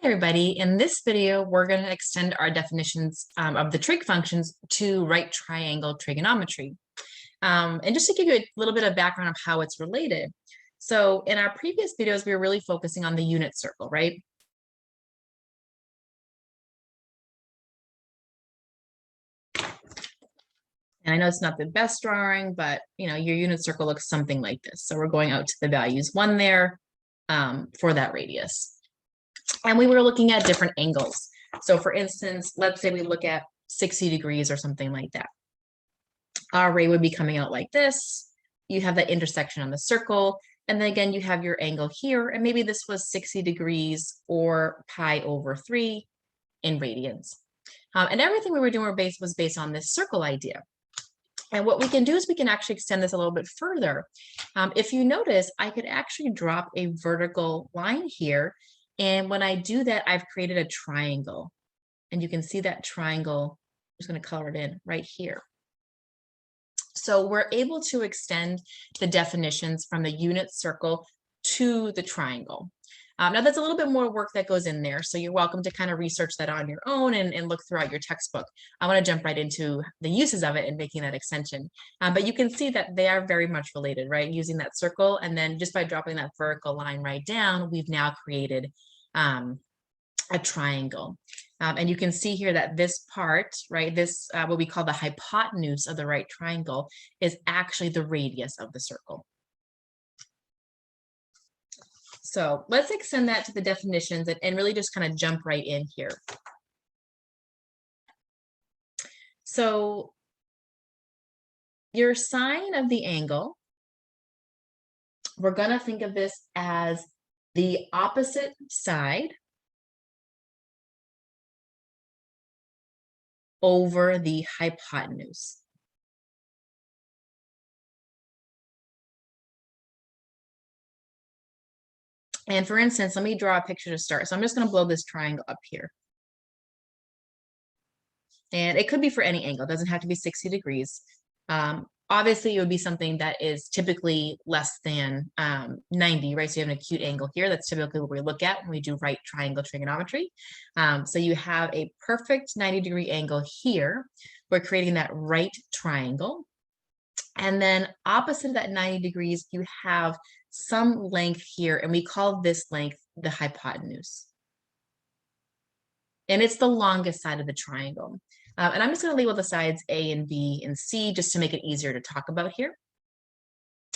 Everybody, in this video, we're going to extend our definitions of the trig functions to right triangle trigonometry. And just to give you a little bit of background of how it's related. So in our previous videos, we were really focusing on the unit circle, right? And I know it's not the best drawing, but your unit circle looks something like this. So we're going out to the values 1 there for that radius. And we were looking at different angles. So for instance, let's say we look at 60 degrees or something like that. Our ray would be coming out like this. You have that intersection on the circle. And then again, you have your angle here. And maybe this was 60 degrees or pi over 3 in radians. And everything we were doing was based on this circle idea. And what we can do is we can actually extend this a little bit further. If you notice, I could actually drop a vertical line here. And when I do that, I've created a triangle. And you can see that triangle. I'm just going to color it in right here. So we're able to extend the definitions from the unit circle to the triangle. Now, that's a little bit more work that goes in there. So you're welcome to kind of research that on your own and look throughout your textbook. I want to jump right into the uses of it and making that extension. But you can see that they are very much related, right? Using that circle. And then just by dropping that vertical line right down, we've now created a triangle. And you can see here that this part, right, this what we call the hypotenuse of the right triangle is actually the radius of the circle. So let's extend that to the definitions and really just kind of jump right in here. So your sine of the angle, we're going to think of this as the opposite side over the hypotenuse. And for instance, let me draw a picture to start. So I'm just going to blow this triangle up here. And it could be for any angle. It doesn't have to be 60 degrees. Obviously, it would be something that is typically less than 90, right? So you have an acute angle here. That's typically what we look at when we do right triangle trigonometry. So you have a perfect 90-degree angle here. We're creating that right triangle. And then opposite of that 90 degrees, you have some length here, and we call this length the hypotenuse. And it's the longest side of the triangle. And I'm just going to label the sides A and B and C just to make it easier to talk about here.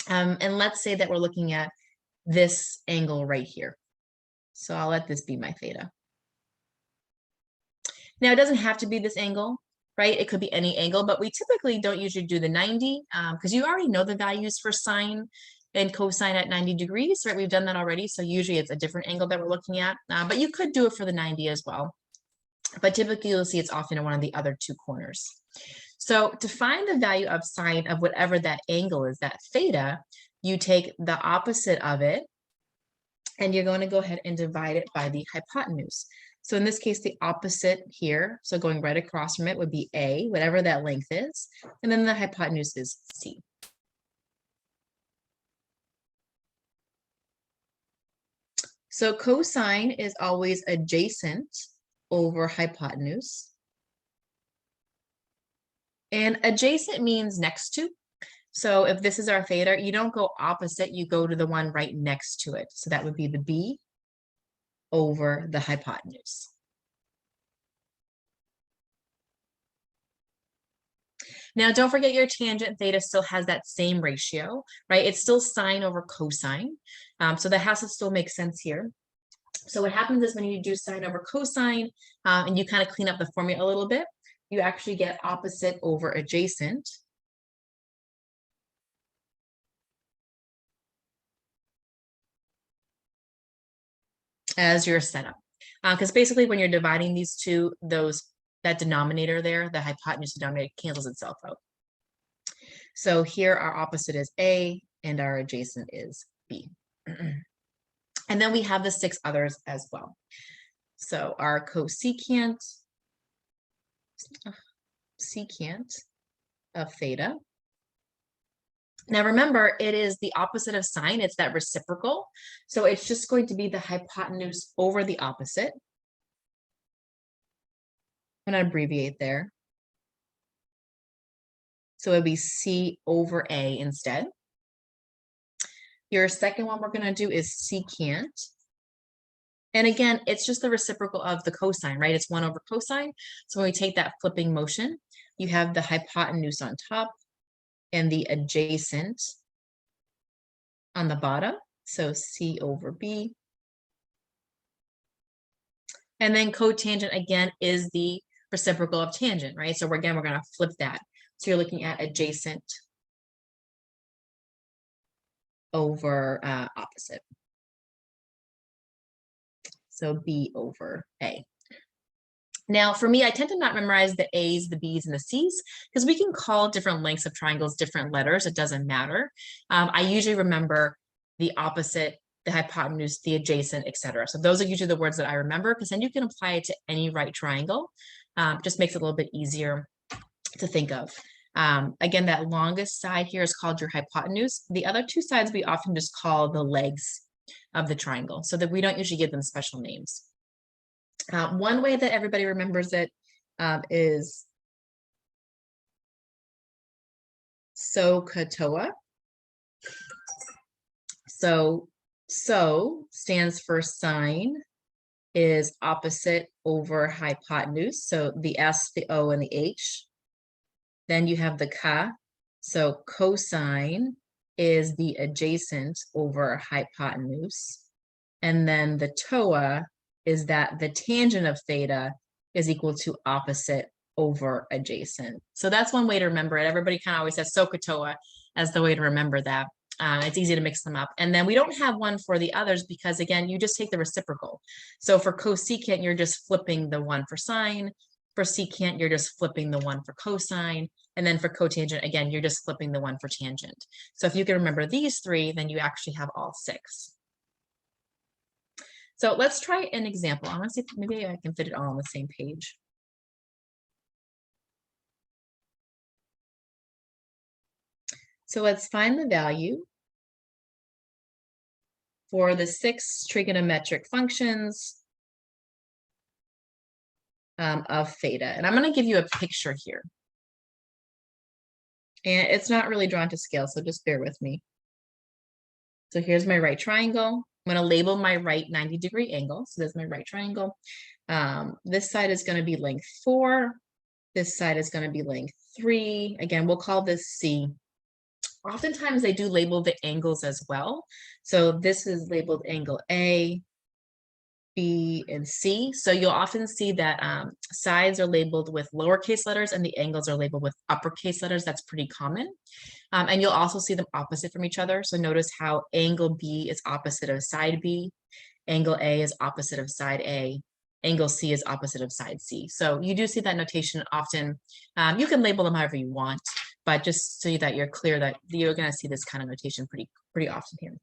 And let's say that we're looking at this angle right here. So I'll let this be my theta. Now, it doesn't have to be this angle, right? It could be any angle, but we typically don't usually do the 90 because you already know the values for sine and cosine at 90 degrees, right? We've done that already. So usually it's a different angle that we're looking at, but you could do it for the 90 as well. But typically you'll see it's often in one of the other two corners. So to find the value of sine of whatever that angle is, that theta, you take the opposite of it and you're going to go ahead and divide it by the hypotenuse. So in this case, the opposite here, so going right across from it would be A, whatever that length is, and then the hypotenuse is C. So cosine is always adjacent over hypotenuse. And adjacent means next to. So if this is our theta, you don't go opposite, you go to the one right next to it. So that would be the B over the hypotenuse. Now, don't forget your tangent theta still has that same ratio, right? It's still sine over cosine. So that has to still make sense here. So what happens is when you do sine over cosine and you kind of clean up the formula a little bit, you actually get opposite over adjacent. As your setup. Because basically when you're dividing these two, that denominator there, the hypotenuse denominator cancels itself out. So here our opposite is A and our adjacent is B. And then we have the 6 others as well. So our cosecant of theta. Now remember, it is the opposite of sine. It's that reciprocal. So it's just going to be the hypotenuse over the opposite. I'm going to abbreviate there. So it would be C over A instead. Your second one we're going to do is secant. And again, it's just the reciprocal of the cosine, right? It's 1 over cosine. So when we take that flipping motion, you have the hypotenuse on top and the adjacent on the bottom. So C over B. And then cotangent, again, is the reciprocal of tangent, right? So we're going to flip that. So you're looking at adjacent over opposite. So B over A. Now, for me, I tend to not memorize the A's, the B's, and the C's because we can call different lengths of triangles different letters. It doesn't matter. I usually remember the opposite, the hypotenuse, the adjacent, etc. So those are usually the words that I remember because then you can apply it to any right triangle. Just makes it a little bit easier to think of. Again, that longest side here is called your hypotenuse. The other two sides we often just call the legs of the triangle so that we don't usually give them special names. One way that everybody remembers it is Sohcahtoa. So stands for sine is opposite over hypotenuse. So the S, the O, and the H. Then you have the ka. So cosine is the adjacent over hypotenuse. And then the toa is that the tangent of theta is equal to opposite over adjacent. So that's one way to remember it. Everybody kind of always says Sohcahtoa as the way to remember that. It's easy to mix them up. And then we don't have one for the others because, again, you just take the reciprocal. So for cosecant, you're just flipping the 1 for sine. For secant, you're just flipping the 1 for cosine. And then for cotangent, again, you're just flipping the 1 for tangent. So if you can remember these three, then you actually have all 6. So let's try an example. I want to see if maybe I can fit it all on the same page. So let's find the value for the 6 trigonometric functions of theta. And I'm going to give you a picture here. And it's not really drawn to scale, so just bear with me. So here's my right triangle. I'm going to label my right 90-degree angle. So there's my right triangle. This side is going to be length 4. This side is going to be length 3. Again, we'll call this C. Oftentimes they do label the angles as well. So this is labeled angle A, B, and C. So you'll often see that sides are labeled with lowercase letters and the angles are labeled with uppercase letters. That's pretty common. And you'll also see them opposite from each other. So notice how angle B is opposite of side B, angle A is opposite of side A, angle C is opposite of side C. So you do see that notation often. You can label them however you want, but just so that you're clear that you're going to see this kind of notation pretty often here.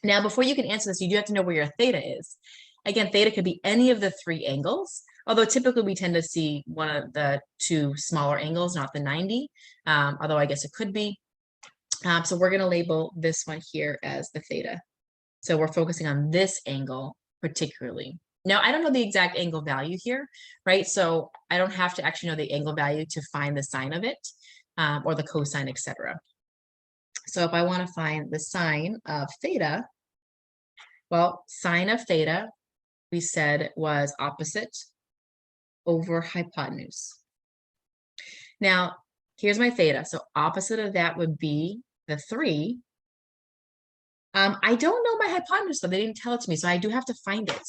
Now, before you can answer this, you do have to know where your theta is. Again, theta could be any of the 3 angles, although typically we tend to see one of the 2 smaller angles, not the 90, although I guess it could be. So we're going to label this one here as the theta. So we're focusing on this angle particularly. Now, I don't know the exact angle value here, right? So I don't have to actually know the angle value to find the sine of it or the cosine, etc. So if I want to find the sine of theta, well, sine of theta, we said was opposite over hypotenuse. Now, here's my theta. So opposite of that would be the 3. I don't know my hypotenuse, though. They didn't tell it to me, so I do have to find it.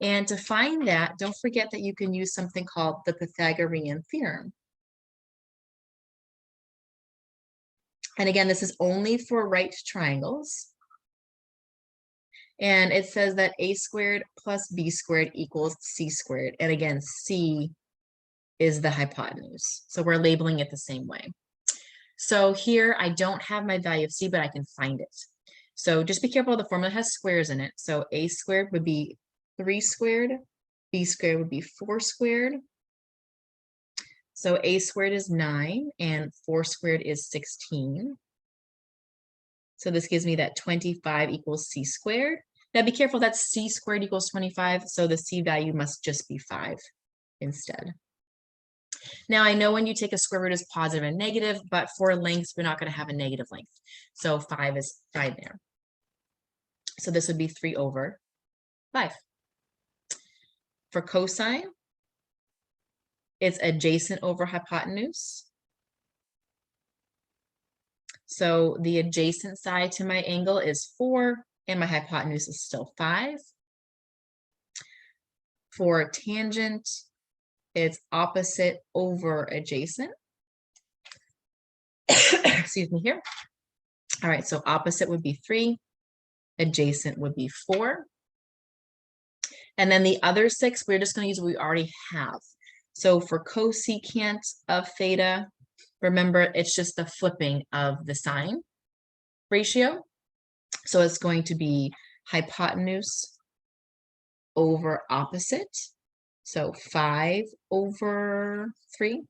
And to find that, don't forget that you can use something called the Pythagorean Theorem. And again, this is only for right triangles. And it says that a squared plus b squared equals c squared. And again, c is the hypotenuse. So we're labeling it the same way. So here I don't have my value of c, but I can find it. So just be careful, the formula has squares in it. So a squared would be 3 squared, b squared would be 4 squared. So a squared is 9 and 4 squared is 16. So this gives me that 25 equals c squared. Now be careful, that's c squared equals 25. So the c value must just be 5 instead. Now I know when you take a square root is positive and negative, but for lengths, we're not going to have a negative length. So 5 is fine there. So this would be 3 over 5. For cosine, it's adjacent over hypotenuse. So the adjacent side to my angle is 4, and my hypotenuse is still 5. For tangent, it's opposite over adjacent. Excuse me here. All right, so opposite would be 3, adjacent would be 4. And then the other 6, we're just going to use what we already have. So for cosecant of theta, remember, it's just the flipping of the sine ratio. So it's going to be hypotenuse over opposite. So 5 over 3.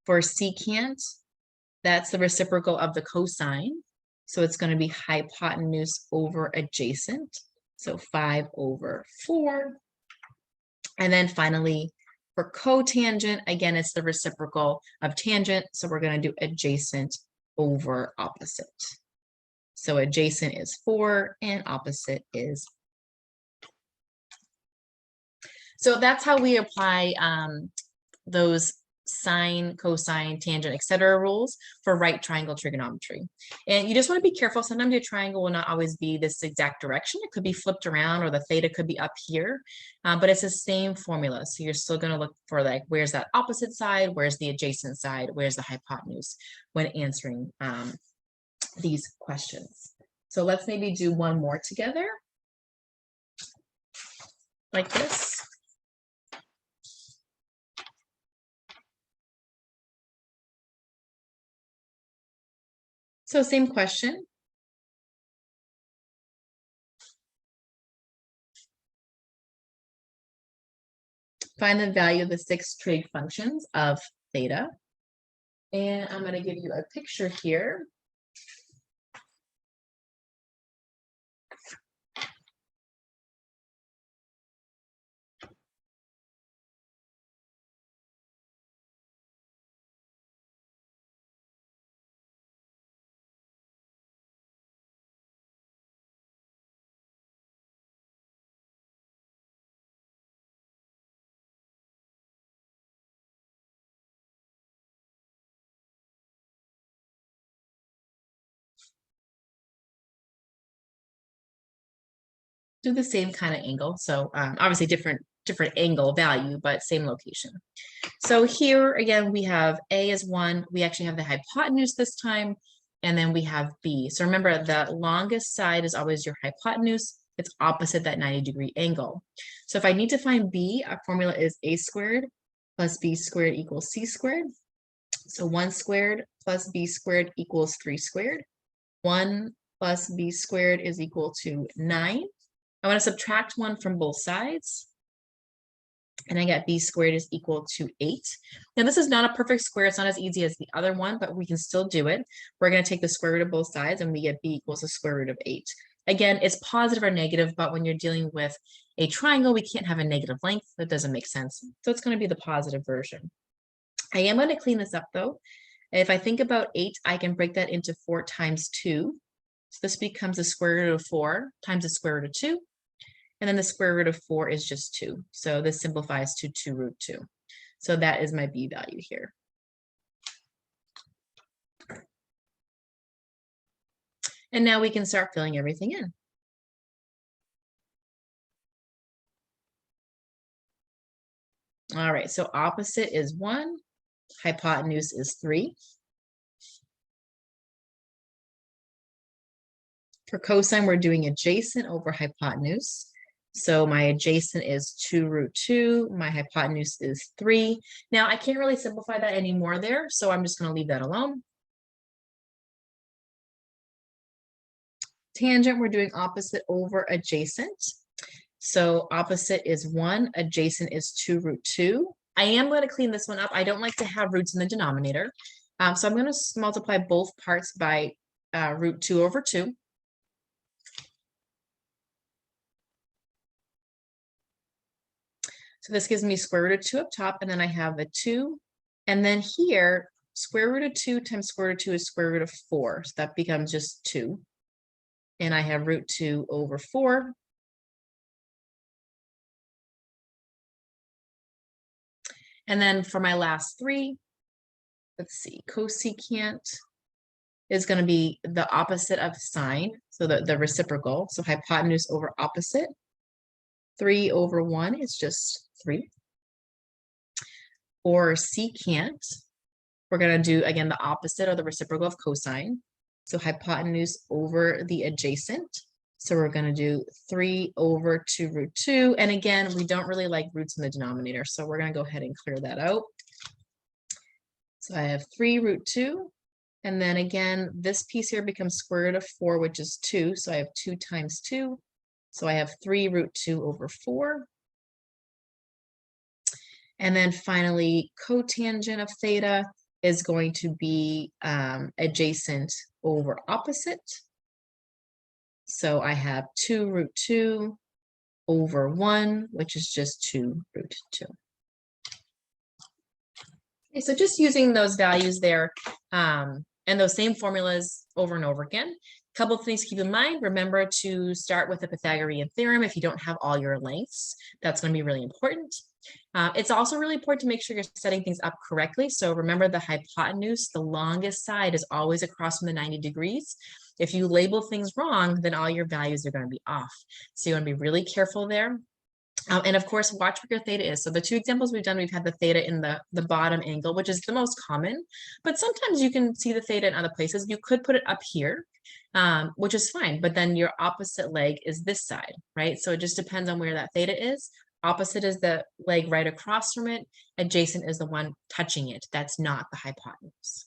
For secant, that's the reciprocal of the cosine. So it's going to be hypotenuse over adjacent. So 5 over 4. And then finally, for cotangent, again, it's the reciprocal of tangent. So we're going to do adjacent over opposite. So adjacent is 4 and opposite is. So that's how we apply those sine, cosine, tangent, etc. rules for right triangle trigonometry. And you just want to be careful. Sometimes your triangle will not always be this exact direction. It could be flipped around, or the theta could be up here, but it's the same formula. So you're still going to look for, like, where's that opposite side, where's the adjacent side, where's the hypotenuse when answering these questions. So let's maybe do one more together, like this. So same question. Find the value of the 6 trig functions of theta. And I'm going to give you a picture here. Do the same kind of angle. So obviously different angle value, but same location. So here again, we have A is 1. We actually have the hypotenuse this time, and then we have B. So remember, the longest side is always your hypotenuse. It's opposite that 90-degree angle. So if I need to find B, our formula is A squared plus B squared equals C squared. So 1 squared plus B squared equals 3 squared. 1 plus B squared is equal to 9. I want to subtract 1 from both sides, and I get B squared is equal to 8. Now this is not a perfect square. It's not as easy as the other one, but we can still do it. We're going to take the square root of both sides, and we get B equals the square root of 8. Again, it's positive or negative, but when you're dealing with a triangle, we can't have a negative length. That doesn't make sense. So it's going to be the positive version. I am going to clean this up though. If I think about 8, I can break that into 4 times 2. So this becomes the square root of 4 times the square root of 2. And then the square root of 4 is just 2. So this simplifies to 2 root 2. So that is my B value here. And now we can start filling everything in. All right, so opposite is 1, hypotenuse is 3. For cosine, we're doing adjacent over hypotenuse. So my adjacent is 2 root 2. My hypotenuse is 3. Now I can't really simplify that anymore there, so I'm just going to leave that alone. Tangent, we're doing opposite over adjacent. So opposite is 1, adjacent is 2 root 2. I am going to clean this one up. I don't like to have roots in the denominator. So I'm going to multiply both parts by root 2 over 2. So this gives me square root of 2 up top, and then I have a 2. And then here, square root of 2 times square root of 2 is square root of 4. So that becomes just 2. And I have root 2 over 4. And then for my last 3, let's see, cosecant is going to be the opposite of sine, so the reciprocal. So hypotenuse over opposite. 3 over 1 is just 3. Or secant, we're going to do, again, the opposite or the reciprocal of cosine. So hypotenuse over the adjacent. So we're going to do 3 over 2 root 2. And again, we don't really like roots in the denominator, so we're going to go ahead and clear that out. So I have 3 root 2. And then again, this piece here becomes square root of 4, which is 2. So I have 2 times 2. So I have 3 root 2 over 4. And then finally, cotangent of theta is going to be adjacent over opposite. So I have 2 root 2 over 1, which is just 2 root 2. Okay, so just using those values there and those same formulas over and over again. A couple of things to keep in mind. Remember to start with the Pythagorean theorem if you don't have all your lengths. That's going to be really important. It's also really important to make sure you're setting things up correctly. So remember the hypotenuse, the longest side is always across from the 90 degrees. If you label things wrong, then all your values are going to be off. So you want to be really careful there. And of course, watch where your theta is. So the 2 examples we've done, we've had the theta in the bottom angle, which is the most common, but sometimes you can see the theta in other places. You could put it up here, which is fine, but then your opposite leg is this side, right? So it just depends on where that theta is. Opposite is the leg right across from it. Adjacent is the one touching it. That's not the hypotenuse.